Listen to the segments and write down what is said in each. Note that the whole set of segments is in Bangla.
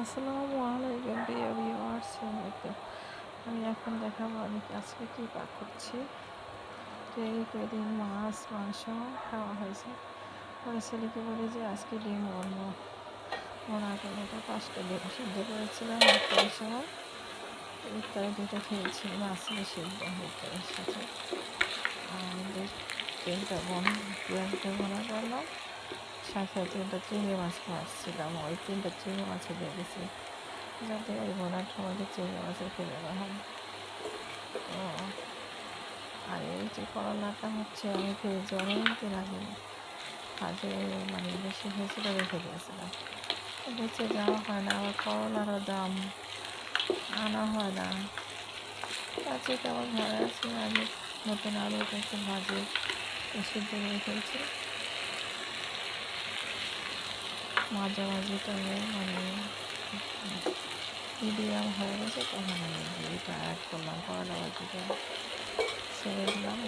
আসসালামু আলাইকুম প্রিয় ভিউয়ার্স। আমি এখন দেখাবো আমি আজকে কী পাক করছি। তো এই কদিন মাছ মাংস খাওয়া হয়েছে। পরে ছেলেকে বলি যে আজকে ডিম ভোনা করবো। তো 5টা ডিম সিদ্ধ করেছিলাম ইফতারের সময়। ইফতারে 2টা খেয়েছি, মাছ ছিল সিদ্ধ ইফতারের সাথে। আর 3টা ভোনা করলাম, সাথে 3টা চিংড়ি মাছ ভাজছিলাম। ওই 3টা চিংড়ি মাছে দিয়ে দিয়েছি যাতে ওই ভোনাটার মধ্যে চিংড়ি মাছের ফ্লেভার হয়। তো আর এই যে করলাটা হচ্ছে আমি ফ্রিজে অনেকদিন আগে ভাজে বেশি হয়েছিল রেখে দিয়েছিলাম। বেঁচে যাওয়া হয় না, আবার করলারও দাম, আনা হয় না। আজকে আমার ঘরে আছে, আমি নতুন আলুটা একটু ভাজে সিদ্ধ করে ফেলছি। মাঝামাঝি টাইমে মিডিয়াম হয়ে গেছে, তখন আমি এটা অ্যাড করলাম, করলা ভাজিটা ছেড়ে দিলাম।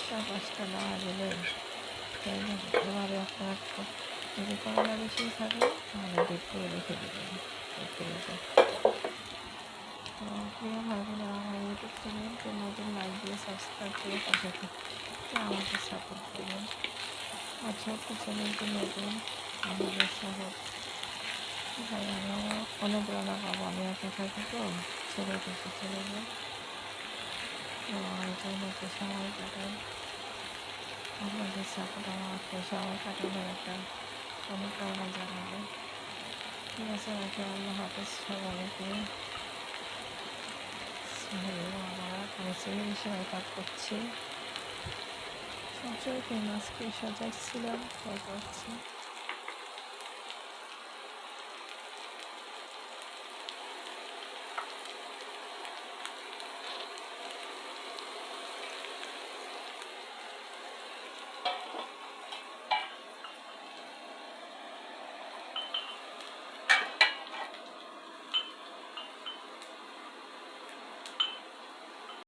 4-5টা না দিলে হয়ে যাবে। এবারে আপনার যদি করলা বেশি থাকে তাহলে ডিপ করে রেখে দেবেন ফ্রিজে। তো প্রিয় ভাই বোনেরা, আমার ইউটিউব চ্যানেলকে নতুন লাইক দিয়ে সাবস্ক্রাইব করে পাশে থেকে আমাকে সাপোর্ট করবেন। আর ছোট্ট চ্যানেলটি নতুন, আমাদের সাপোর্ট ভাই আমিও অনুপ্রেরণা পাবো। আমি একা থাকি তো, ছেলে দেশে চলে যাই, তো এই জন্য একটু সময় কাটাই। আপনাদের সাপোর্ট আমাকে সময় কাটানোর একটা অনুপ্রেরণা জানাবে। ঠিক আছে, ওকে, আল্লাহ হাফেজ সবাইকে। আমি চিংড়ি সময় পাক করছি। সঞ্চয় মাছকে সাজাচ্ছিলাম, তাই করছি।